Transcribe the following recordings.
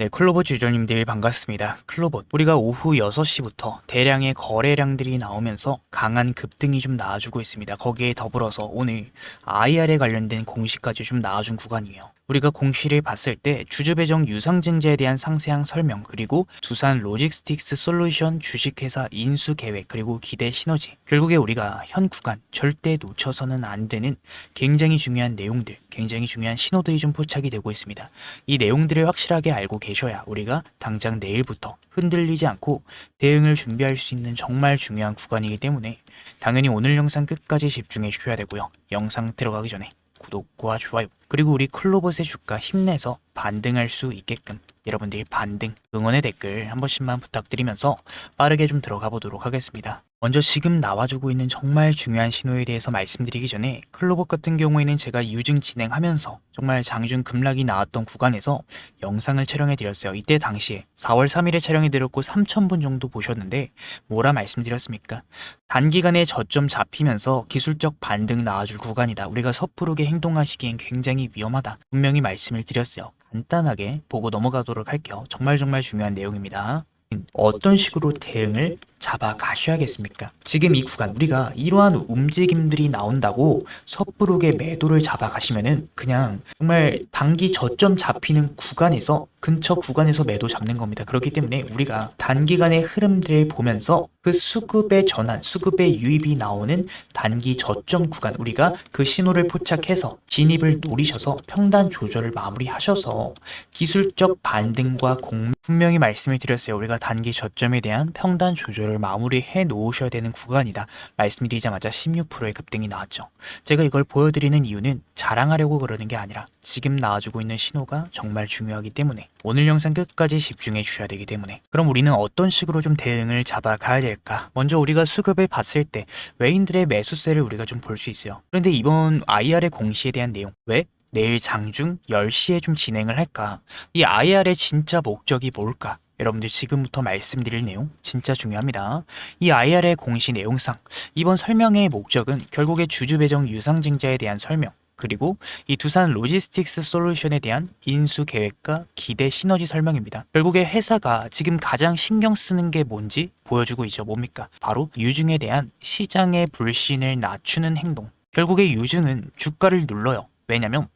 네, 클로봇 유저님들 반갑습니다. 클로봇. 우리가 오후 6시부터 대량의 거래량들이 나오면서 강한 급등이 좀 나와주고 있습니다. 거기에 더불어서 오늘 IR에 관련된 공시까지 좀 나와준 구간이에요. 우리가 공시를 봤을 때 주주 배정 유상증자에 대한 상세한 설명, 그리고 두산 로지스틱스 솔루션 주식회사 인수 계획, 그리고 기대 시너지, 결국에 우리가 현 구간 절대 놓쳐서는 안 되는 굉장히 중요한 내용들, 굉장히 중요한 신호들이 좀 포착이 되고 있습니다. 이 내용들을 확실하게 알고 계셔야 우리가 당장 내일부터 흔들리지 않고 대응을 준비할 수 있는 정말 중요한 구간이기 때문에 당연히 오늘 영상 끝까지 집중해 주셔야 되고요. 영상 들어가기 전에 구독과 좋아요, 그리고 우리 클로봇의 주가 힘내서 반등할 수 있게끔 여러분들이 반등 응원의 댓글 한 번씩만 부탁드리면서 빠르게 좀 들어가 보도록 하겠습니다. 먼저 지금 나와주고 있는 정말 중요한 신호에 대해서 말씀드리기 전에, 클로봇 같은 경우에는 제가 유증 진행하면서 정말 장중 급락이 나왔던 구간에서 영상을 촬영해 드렸어요. 이때 당시에 4월 3일에 촬영해 드렸고 3,000분 정도 보셨는데 뭐라 말씀드렸습니까? 단기간에 저점 잡히면서 기술적 반등 나와줄 구간이다. 우리가 섣부르게 행동하시기엔 굉장히 위험하다. 분명히 말씀을 드렸어요. 간단하게 보고 넘어가도록 할게요. 정말 중요한 내용입니다. 어떤 식으로 대응을 잡아 가셔야겠습니까? 지금 이 구간 우리가 이러한 움직임들이 나온다고 섣부르게 매도를 잡아 가시면은 그냥 정말 단기 저점 잡히는 구간에서, 근처 구간에서 매도 잡는 겁니다. 그렇기 때문에 우리가 단기간의 흐름들을 보면서 그 수급의 전환, 수급의 유입이 나오는 단기 저점 구간, 우리가 그 신호를 포착해서 진입을 노리셔서 평단 조절을 마무리하셔서 기술적 반등과 분명히 말씀을 드렸어요. 우리가 단기 저점에 대한 평단 조절을 마무리해 놓으셔야 되는 구간이다. 말씀드리자마자 16%의 급등이 나왔죠. 제가 이걸 보여드리는 이유는 자랑하려고 그러는 게 아니라 지금 나와주고 있는 신호가 정말 중요하기 때문에 오늘 영상 끝까지 집중해 주셔야 되기 때문에, 그럼 우리는 어떤 식으로 좀 대응을 잡아가야 될까? 먼저 우리가 수급을 봤을 때 외인들의 매수세를 우리가 좀 볼 수 있어요. 그런데 이번 IR의 공시에 대한 내용, 왜 내일 장중 10시에 좀 진행을 할까? 이 IR의 진짜 목적이 뭘까? 여러분들 지금부터 말씀드릴 내용 진짜 중요합니다. 이 IR의 공시 내용상 이번 설명의 목적은 결국에 주주 배정 유상증자에 대한 설명, 그리고 이 두산 로지스틱스 솔루션에 대한 인수 계획과 기대 시너지 설명입니다. 결국에 회사가 지금 가장 신경 쓰는 게 뭔지 보여주고 있죠. 뭡니까? 바로 유증에 대한 시장의 불신을 낮추는 행동. 결국에 유증은 주가를 눌러요. 왜냐면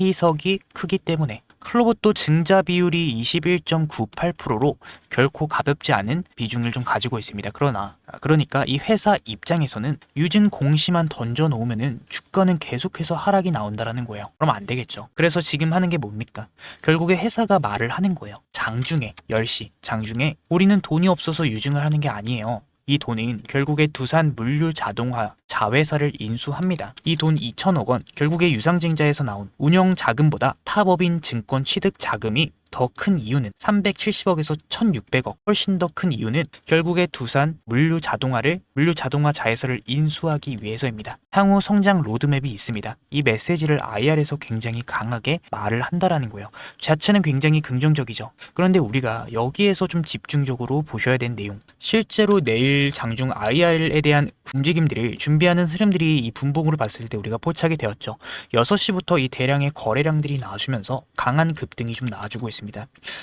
희석이 크기 때문에. 클로봇도 증자 비율이 21.98%로 결코 가볍지 않은 비중을 좀 가지고 있습니다. 그러니까 이 회사 입장에서는 유진 공시만 던져 놓으면은 주가는 계속해서 하락이 나온다라는 거예요. 그럼 안 되겠죠. 그래서 지금 하는 게 뭡니까? 결국에 회사가 말을 하는 거예요. 장중에 10시, 장중에 우리는 돈이 없어서 유증을 하는 게 아니에요. 이 돈은 결국에 두산 물류 자동화 자회사를 인수합니다. 이 돈 2천억 원, 결국에 유상증자에서 나온 운영 자금보다 타법인 증권 취득 자금이 더 큰 이유는 370억에서 1600억, 훨씬 더 큰 이유는 결국에 두산 물류 자동화 자회사를 인수하기 위해서입니다. 향후 성장 로드맵이 있습니다. 이 메시지를 IR에서 굉장히 강하게 말을 한다라는 거예요. 자체는 굉장히 긍정적이죠. 그런데 우리가 여기에서 좀 집중적으로 보셔야 되는 내용, 실제로 내일 장중 IR에 대한 움직임들을 준비하는 흐름들이 이 분봉으로 봤을 때 우리가 포착이 되었죠. 6시부터 이 대량의 거래량들이 나와주면서 강한 급등이 좀 나와주고 있습니다.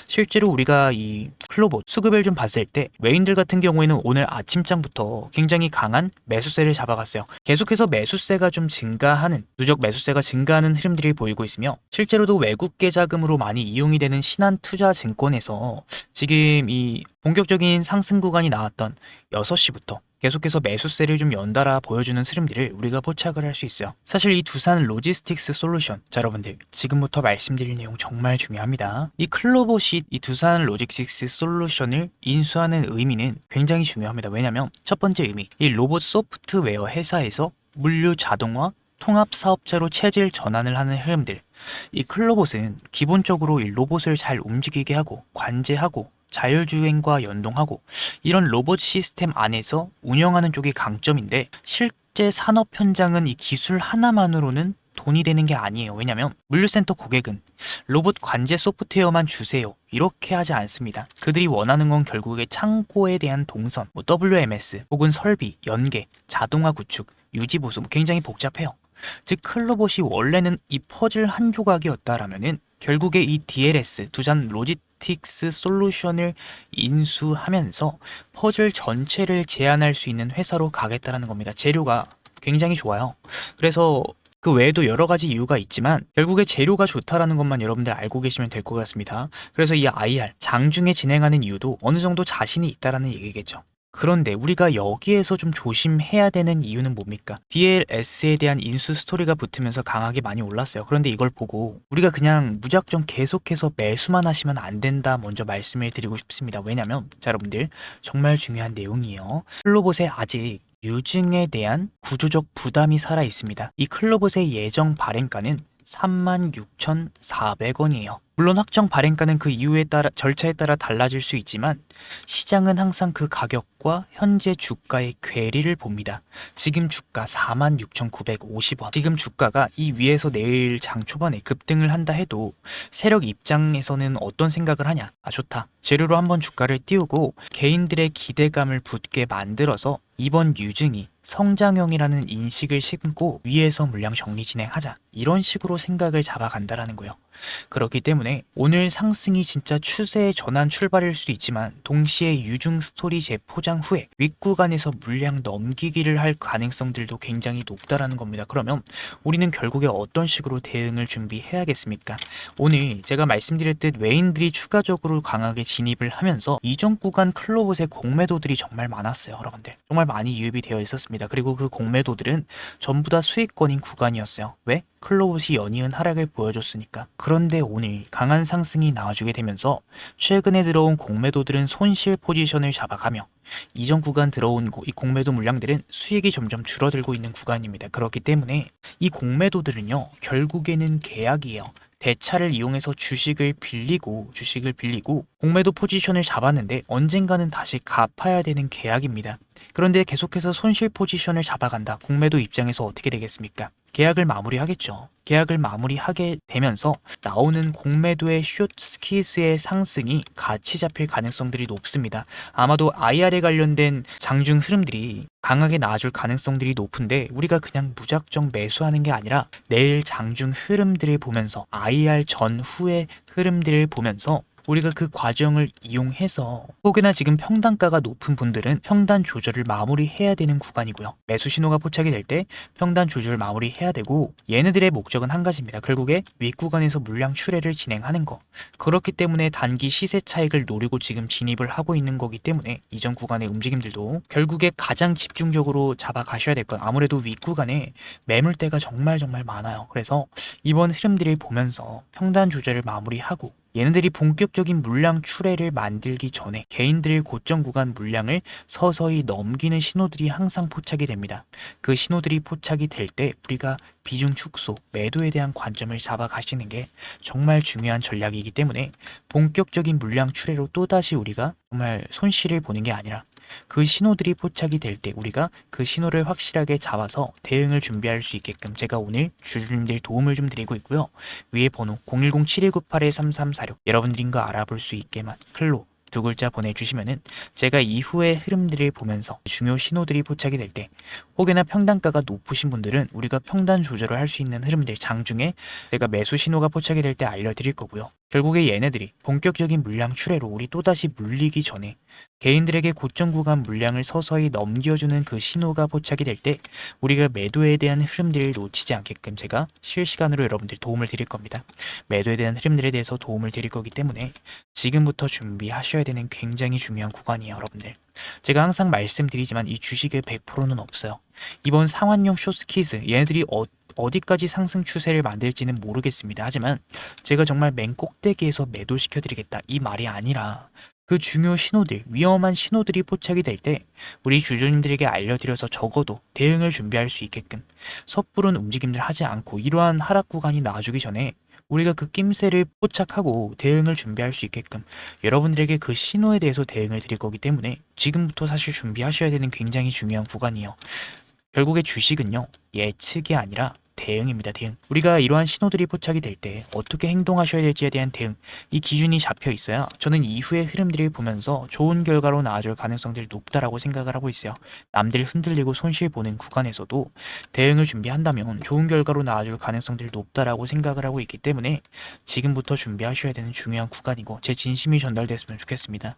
실제로 우리가 이 클로봇 수급을 좀 봤을 때 외인들 같은 경우에는 오늘 아침장부터 굉장히 강한 매수세를 잡아갔어요. 계속해서 매수세가 좀 증가하는, 누적 매수세가 증가하는 흐름들이 보이고 있으며, 실제로도 외국계 자금으로 많이 이용이 되는 신한투자증권에서 지금 이 본격적인 상승 구간이 나왔던 6시부터 계속해서 매수세를 좀 연달아 보여주는 흐름들을 우리가 포착을 할 수 있어요. 사실 이 두산 로지스틱스 솔루션, 자 여러분들 지금부터 말씀드릴 내용 정말 중요합니다. 이 클로봇이 이 두산 로지스틱스 솔루션을 인수하는 의미는 굉장히 중요합니다. 왜냐면 첫 번째 의미, 이 로봇 소프트웨어 회사에서 물류 자동화 통합 사업자로 체질 전환을 하는 흐름들. 이 클로봇은 기본적으로 이 로봇을 잘 움직이게 하고 관제하고 자율주행과 연동하고 이런 로봇 시스템 안에서 운영하는 쪽이 강점인데, 실제 산업 현장은 이 기술 하나만으로는 돈이 되는 게 아니에요. 왜냐면 물류센터 고객은 로봇 관제 소프트웨어만 주세요, 이렇게 하지 않습니다. 그들이 원하는 건 결국에 창고에 대한 동선, WMS 혹은 설비, 연계, 자동화 구축, 유지 보수, 굉장히 복잡해요. 즉 클로봇이 원래는 이 퍼즐 한 조각이었다라면은 결국에 이 DLS, 두산 로지스틱스 로보틱스 솔루션을 인수하면서 퍼즐 전체를 제안할 수 있는 회사로 가겠다라는 겁니다. 재료가 굉장히 좋아요. 그래서 그 외에도 여러 가지 이유가 있지만 결국에 재료가 좋다라는 것만 여러분들 알고 계시면 될 것 같습니다. 그래서 이 IR 장중에 진행하는 이유도 어느 정도 자신이 있다라는 얘기겠죠. 그런데 우리가 여기에서 좀 조심해야 되는 이유는 뭡니까? DLS에 대한 인수 스토리가 붙으면서 강하게 많이 올랐어요. 그런데 이걸 보고 우리가 그냥 무작정 계속해서 매수만 하시면 안 된다 먼저 말씀을 드리고 싶습니다. 왜냐면 자, 여러분들 정말 중요한 내용이에요. 클로봇에 아직 유증에 대한 구조적 부담이 살아 있습니다. 이 클로봇의 예정 발행가는 36,400원이에요. 물론 확정 발행가는 그 이후에 따라 절차에 따라 달라질 수 있지만 시장은 항상 그 가격과 현재 주가의 괴리를 봅니다. 지금 주가 46,950원. 지금 주가가 이 위에서 내일 장 초반에 급등을 한다 해도 세력 입장에서는 어떤 생각을 하냐? 아, 좋다. 재료로 한번 주가를 띄우고 개인들의 기대감을 붙게 만들어서 이번 유증이 성장형이라는 인식을 심고 위에서 물량 정리 진행하자, 이런 식으로 생각을 잡아간다라는 거예요. 그렇기 때문에 오늘 상승이 진짜 추세의 전환 출발일 수도 있지만 동시에 유증 스토리 재포장 후에 윗구간에서 물량 넘기기를 할 가능성들도 굉장히 높다라는 겁니다. 그러면 우리는 결국에 어떤 식으로 대응을 준비해야겠습니까? 오늘 제가 말씀드렸듯 외인들이 추가적으로 강하게 진입을 하면서 이전 구간 클로봇의 공매도들이 정말 많았어요. 여러분들 정말 많이 유입이 되어 있었습니다. 그리고 그 공매도들은 전부 다 수익권인 구간이었어요. 왜? 클로봇이 연이은 하락을 보여줬으니까. 그런데 오늘 강한 상승이 나와주게 되면서 최근에 들어온 공매도들은 손실 포지션을 잡아가며 이전 구간 들어온 이 공매도 물량들은 수익이 점점 줄어들고 있는 구간입니다. 그렇기 때문에 이 공매도들은요, 결국에는 계약이에요. 대차를 이용해서 주식을 빌리고 공매도 포지션을 잡았는데 언젠가는 다시 갚아야 되는 계약입니다. 그런데 계속해서 손실 포지션을 잡아간다. 공매도 입장에서 어떻게 되겠습니까? 계약을 마무리하겠죠. 계약을 마무리하게 되면서 나오는 공매도의 숏 스키스의 상승이 같이 잡힐 가능성들이 높습니다. 아마도 IR에 관련된 장중 흐름들이 강하게 나와줄 가능성들이 높은데 우리가 그냥 무작정 매수하는 게 아니라 내일 장중 흐름들을 보면서 IR 전후의 흐름들을 보면서 우리가 그 과정을 이용해서 혹여나 지금 평단가가 높은 분들은 평단 조절을 마무리해야 되는 구간이고요. 매수 신호가 포착이 될 때 평단 조절을 마무리해야 되고 얘네들의 목적은 한 가지입니다. 결국에 윗구간에서 물량 출회를 진행하는 거. 그렇기 때문에 단기 시세 차익을 노리고 지금 진입을 하고 있는 거기 때문에 이전 구간의 움직임들도 결국에 가장 집중적으로 잡아가셔야 될 건 아무래도 윗구간에 매물대가 정말 많아요. 그래서 이번 흐름들을 보면서 평단 조절을 마무리하고 얘네들이 본격적인 물량 출회를 만들기 전에 개인들의 고점 구간 물량을 서서히 넘기는 신호들이 항상 포착이 됩니다. 그 신호들이 포착이 될 때 우리가 비중 축소, 매도에 대한 관점을 잡아가시는 게 정말 중요한 전략이기 때문에 본격적인 물량 출회로 또다시 우리가 정말 손실을 보는 게 아니라 그 신호들이 포착이 될 때 우리가 그 신호를 확실하게 잡아서 대응을 준비할 수 있게끔 제가 오늘 주주님들 도움을 좀 드리고 있고요. 위에 번호 010-7198-3346 여러분들인 거 알아볼 수 있게만 클로 두 글자 보내주시면은 제가 이후의 흐름들을 보면서 중요 신호들이 포착이 될 때 혹여나 평단가가 높으신 분들은 우리가 평단 조절을 할 수 있는 흐름들 장중에 제가 매수 신호가 포착이 될 때 알려드릴 거고요. 결국에 얘네들이 본격적인 물량 출회로 우리 또다시 물리기 전에 개인들에게 고점 구간 물량을 서서히 넘겨주는 그 신호가 포착이 될 때 우리가 매도에 대한 흐름들을 놓치지 않게끔 제가 실시간으로 여러분들 도움을 드릴 겁니다. 매도에 대한 흐름들에 대해서 도움을 드릴 거기 때문에 지금부터 준비하셔야 되는 굉장히 중요한 구간이에요, 여러분들. 제가 항상 말씀드리지만 이 주식의 100%는 없어요. 이번 상환용 숏스키즈 얘네들이 어디까지 상승 추세를 만들지는 모르겠습니다. 하지만 제가 정말 맨 꼭대기에서 매도시켜 드리겠다 이 말이 아니라 그 중요 신호들, 위험한 신호들이 포착이 될 때 우리 주주님들에게 알려드려서 적어도 대응을 준비할 수 있게끔 섣부른 움직임들 하지 않고 이러한 하락 구간이 나와주기 전에 우리가 그 낌새를 포착하고 대응을 준비할 수 있게끔 여러분들에게 그 신호에 대해서 대응을 드릴 거기 때문에 지금부터 사실 준비하셔야 되는 굉장히 중요한 구간이에요. 결국에 주식은요, 예측이 아니라 대응입니다. 대응. 우리가 이러한 신호들이 포착이 될 때 어떻게 행동하셔야 될지에 대한 대응, 이 기준이 잡혀 있어야 저는 이후의 흐름들을 보면서 좋은 결과로 나아질 가능성들이 높다라고 생각을 하고 있어요. 남들 흔들리고 손실 보는 구간에서도 대응을 준비한다면 좋은 결과로 나아질 가능성들이 높다라고 생각을 하고 있기 때문에 지금부터 준비하셔야 되는 중요한 구간이고 제 진심이 전달됐으면 좋겠습니다.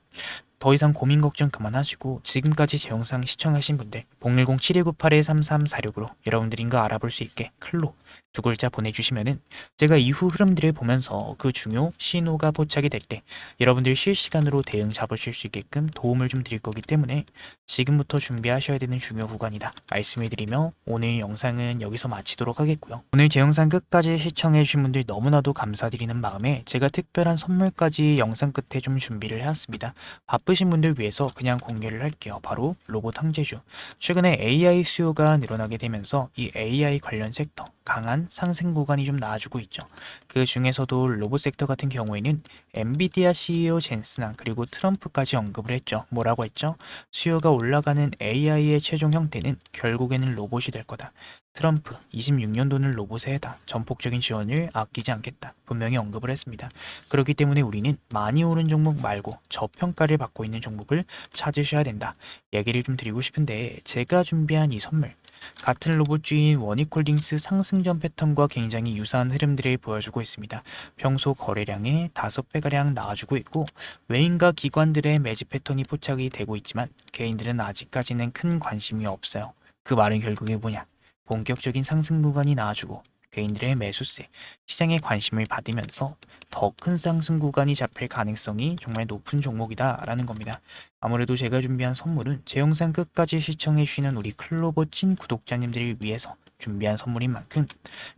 더 이상 고민 걱정 그만하시고 지금까지 제 영상 시청하신 분들 010-7298-3346으로 여러분들인가 알아볼 수 있게 클로 두 글자 보내주시면은 제가 이후 흐름들을 보면서 그 중요 신호가 포착이 될 때 여러분들 실시간으로 대응 잡으실 수 있게끔 도움을 좀 드릴 거기 때문에 지금부터 준비하셔야 되는 중요 구간이다 말씀을 드리며 오늘 영상은 여기서 마치도록 하겠고요. 오늘 제 영상 끝까지 시청해 주신 분들 너무나도 감사드리는 마음에 제가 특별한 선물까지 영상 끝에 좀 준비를 해왔습니다. 바쁘신 분들 위해서 그냥 공개를 할게요. 바로 로봇 항제주. 최근에 AI 수요가 늘어나게 되면서 이 AI 관련 섹터 강한 상승 구간이 좀 나와주고 있죠. 그 중에서도 로봇 섹터 같은 경우에는 엔비디아 CEO 젠슨왕 그리고 트럼프까지 언급을 했죠. 뭐라고 했죠? 수요가 올라가는 AI의 최종 형태는 결국에는 로봇이 될 거다. 트럼프 26년도는 로봇에 해다. 전폭적인 지원을 아끼지 않겠다. 분명히 언급을 했습니다. 그렇기 때문에 우리는 많이 오른 종목 말고 저평가를 받고 있는 종목을 찾으셔야 된다. 얘기를 좀 드리고 싶은데 제가 준비한 이 선물 같은 로봇주인 원익홀딩스 상승전 패턴과 굉장히 유사한 흐름들을 보여주고 있습니다. 평소 거래량의 5배가량 나와주고 있고 외인과 기관들의 매집 패턴이 포착이 되고 있지만 개인들은 아직까지는 큰 관심이 없어요. 그 말은 결국에 뭐냐? 본격적인 상승 구간이 나와주고 개인들의 매수세, 시장에 관심을 받으면서 더 큰 상승 구간이 잡힐 가능성이 정말 높은 종목이다라는 겁니다. 아무래도 제가 준비한 선물은 제 영상 끝까지 시청해주시는 우리 클로버 찐 구독자님들을 위해서 준비한 선물인 만큼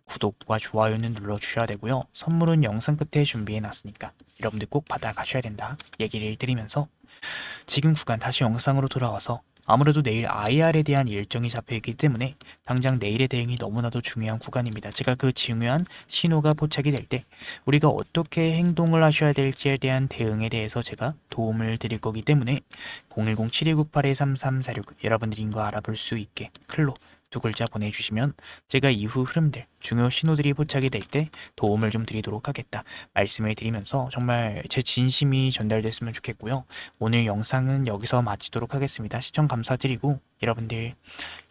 구독과 좋아요는 눌러주셔야 되고요. 선물은 영상 끝에 준비해놨으니까 여러분들 꼭 받아가셔야 된다 얘기를 드리면서 지금 구간 다시 영상으로 돌아와서 아무래도 내일 IR에 대한 일정이 잡혀있기 때문에 당장 내일의 대응이 너무나도 중요한 구간입니다. 제가 그 중요한 신호가 포착이 될 때 우리가 어떻게 행동을 하셔야 될지에 대한 대응에 대해서 제가 도움을 드릴 거기 때문에 010-7298-3346 여러분들인가 알아볼 수 있게 클로 두 글자 보내주시면 제가 이후 흐름들, 중요 신호들이 포착이 될 때 도움을 좀 드리도록 하겠다 말씀을 드리면서 정말 제 진심이 전달됐으면 좋겠고요. 오늘 영상은 여기서 마치도록 하겠습니다. 시청 감사드리고 여러분들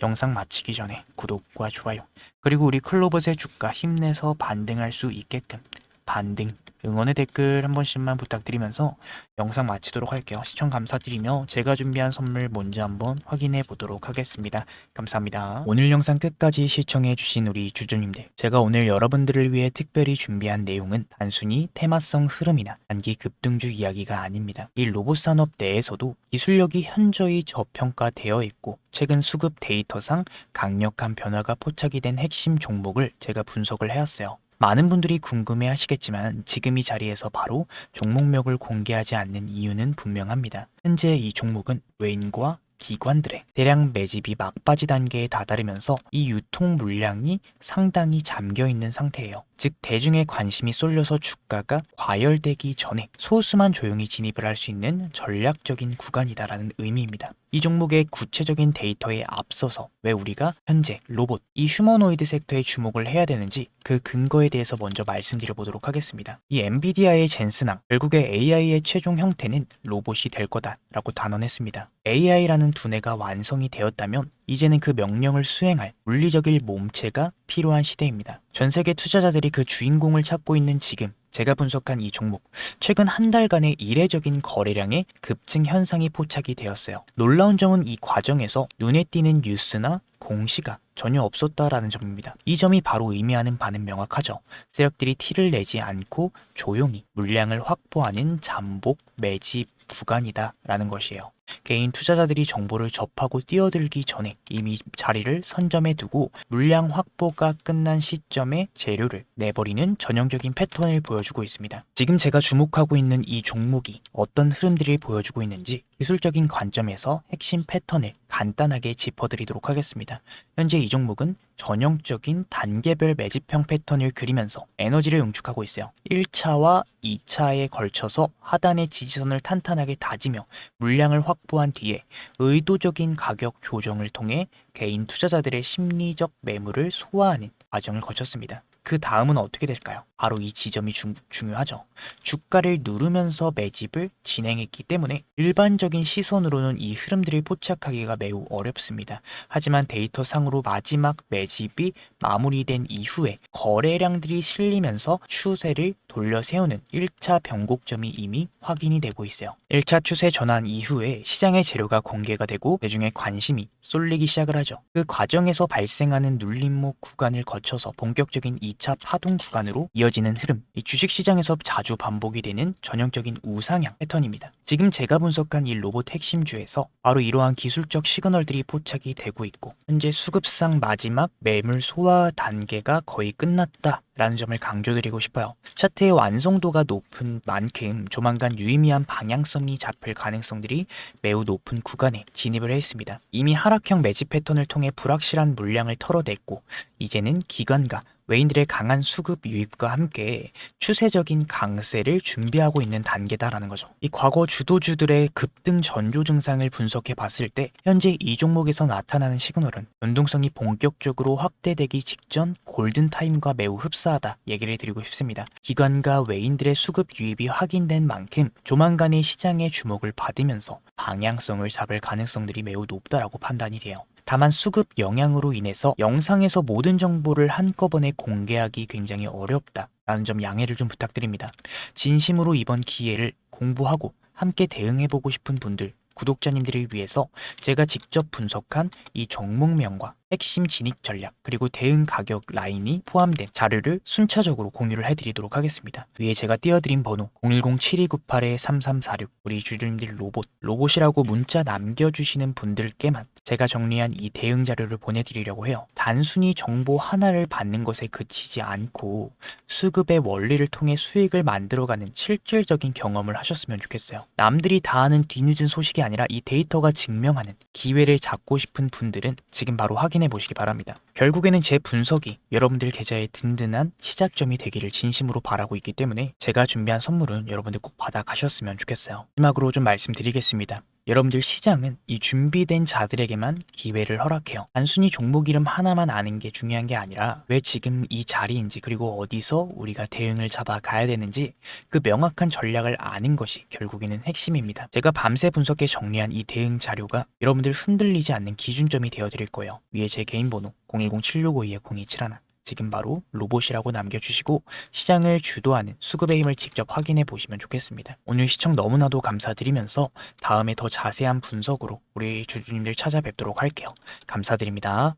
영상 마치기 전에 구독과 좋아요 그리고 우리 클로봇의 주가 힘내서 반등할 수 있게끔 반등 응원의 댓글 한 번씩만 부탁드리면서 영상 마치도록 할게요. 시청 감사드리며 제가 준비한 선물 뭔지 한번 확인해 보도록 하겠습니다. 감사합니다. 오늘 영상 끝까지 시청해 주신 우리 주주님들, 제가 오늘 여러분들을 위해 특별히 준비한 내용은 단순히 테마성 흐름이나 단기 급등주 이야기가 아닙니다. 이 로봇 산업 내에서도 기술력이 현저히 저평가되어 있고 최근 수급 데이터상 강력한 변화가 포착이 된 핵심 종목을 제가 분석을 해왔어요. 많은 분들이 궁금해 하시겠지만 지금 이 자리에서 바로 종목명을 공개하지 않는 이유는 분명합니다. 현재 이 종목은 외인과 기관들의 대량 매집이 막바지 단계에 다다르면서 이 유통 물량이 상당히 잠겨 있는 상태예요. 즉 대중의 관심이 쏠려서 주가가 과열되기 전에 소수만 조용히 진입을 할 수 있는 전략적인 구간이다라는 의미입니다. 이 종목의 구체적인 데이터에 앞서서 왜 우리가 현재 로봇, 이 휴머노이드 섹터에 주목을 해야 되는지 그 근거에 대해서 먼저 말씀드려 보도록 하겠습니다. 이 엔비디아의 젠슨왕, 결국에 AI의 최종 형태는 로봇이 될 거다라고 단언했습니다. AI라는 두뇌가 완성이 되었다면 이제는 그 명령을 수행할 물리적인 몸체가 필요한 시대입니다. 전 세계 투자자들이 그 주인공을 찾고 있는 지금 제가 분석한 이 종목, 최근 한 달간의 이례적인 거래량의 급증 현상이 포착이 되었어요. 놀라운 점은 이 과정에서 눈에 띄는 뉴스나 공시가 전혀 없었다라는 점입니다. 이 점이 바로 의미하는 바는 명확하죠. 세력들이 티를 내지 않고 조용히 물량을 확보하는 잠복 매집 구간이다라는 것이에요. 개인 투자자들이 정보를 접하고 뛰어들기 전에 이미 자리를 선점해 두고 물량 확보가 끝난 시점에 재료를 내버리는 전형적인 패턴을 보여주고 있습니다. 지금 제가 주목하고 있는 이 종목이 어떤 흐름들을 보여주고 있는지 기술적인 관점에서 핵심 패턴을 간단하게 짚어드리도록 하겠습니다. 현재 이 종목은 전형적인 단계별 매집형 패턴을 그리면서 에너지를 응축하고 있어요. 1차와 2차에 걸쳐서 하단의 지지선을 탄탄하게 다지며 물량을 확보한 뒤에 의도적인 가격 조정을 통해 개인 투자자들의 심리적 매물을 소화하는 과정을 거쳤습니다. 그 다음은 어떻게 될까요? 바로 이 지점이 중요하죠. 주가를 누르면서 매집을 진행했기 때문에 일반적인 시선으로는 이 흐름들을 포착하기가 매우 어렵습니다. 하지만 데이터상으로 마지막 매집이 마무리된 이후에 거래량들이 실리면서 추세를 돌려 세우는 1차 변곡점이 이미 확인이 되고 있어요. 1차 추세 전환 이후에 시장의 재료가 공개가 되고 대중의 관심이 쏠리기 시작을 하죠. 그 과정에서 발생하는 눌림목 구간을 거쳐서 본격적인 2차 파동 구간으로 이어지는 흐름, 이 주식시장에서 자주 반복이 되는 전형적인 우상향 패턴입니다. 지금 제가 분석한 이 로봇 핵심주에서 바로 이러한 기술적 시그널들이 포착이 되고 있고 현재 수급상 마지막 매물 소화 단계가 거의 끝났다 라는 점을 강조드리고 싶어요. 차트의 완성도가 높은 만큼 조만간 유의미한 방향성이 잡힐 가능성들이 매우 높은 구간에 진입을 했습니다. 이미 하락형 매집 패턴을 통해 불확실한 물량을 털어냈고 이제는 기관과 외인들의 강한 수급 유입과 함께 추세적인 강세를 준비하고 있는 단계다라는 거죠. 이 과거 주도주들의 급등 전조 증상을 분석해 봤을 때 현재 이 종목에서 나타나는 시그널은 연동성이 본격적으로 확대되기 직전 골든타임과 매우 흡사하다 얘기를 드리고 싶습니다. 기관과 외인들의 수급 유입이 확인된 만큼 조만간의 시장의 주목을 받으면서 방향성을 잡을 가능성들이 매우 높다라고 판단이 돼요. 다만 수급 영향으로 인해서 영상에서 모든 정보를 한꺼번에 공개하기 굉장히 어렵다라는 점 양해를 좀 부탁드립니다. 진심으로 이번 기회를 공부하고 함께 대응해보고 싶은 분들, 구독자님들을 위해서 제가 직접 분석한 이 종목명과 핵심 진입 전략 그리고 대응 가격 라인이 포함된 자료를 순차적으로 공유를 해드리도록 하겠습니다. 위에 제가 띄워드린 번호 010-7298-3346 우리 주주님들 로봇이라고 문자 남겨주시는 분들께만 제가 정리한 이 대응 자료를 보내드리려고 해요. 단순히 정보 하나를 받는 것에 그치지 않고 수급의 원리를 통해 수익을 만들어가는 실질적인 경험을 하셨으면 좋겠어요. 남들이 다 아는 뒤늦은 소식이 아니라 이 데이터가 증명하는 기회를 잡고 싶은 분들은 지금 바로 확인해 보시기 바랍니다. 결국에는 제 분석이 여러분들 계좌에 든든한 시작점이 되기를 진심으로 바라고 있기 때문에 제가 준비한 선물은 여러분들 꼭 받아가셨으면 좋겠어요. 마지막으로 좀 말씀드리겠습니다. 여러분들 시장은 이 준비된 자들에게만 기회를 허락해요. 단순히 종목 이름 하나만 아는 게 중요한 게 아니라 왜 지금 이 자리인지 그리고 어디서 우리가 대응을 잡아가야 되는지 그 명확한 전략을 아는 것이 결국에는 핵심입니다. 제가 밤새 분석해 정리한 이 대응 자료가 여러분들 흔들리지 않는 기준점이 되어드릴 거예요. 위에 제 개인 번호 010-7652-0271 지금 바로 로봇이라고 남겨주시고 시장을 주도하는 수급의 힘을 직접 확인해 보시면 좋겠습니다. 오늘 시청 너무나도 감사드리면서 다음에 더 자세한 분석으로 우리 주주님들 찾아뵙도록 할게요. 감사드립니다.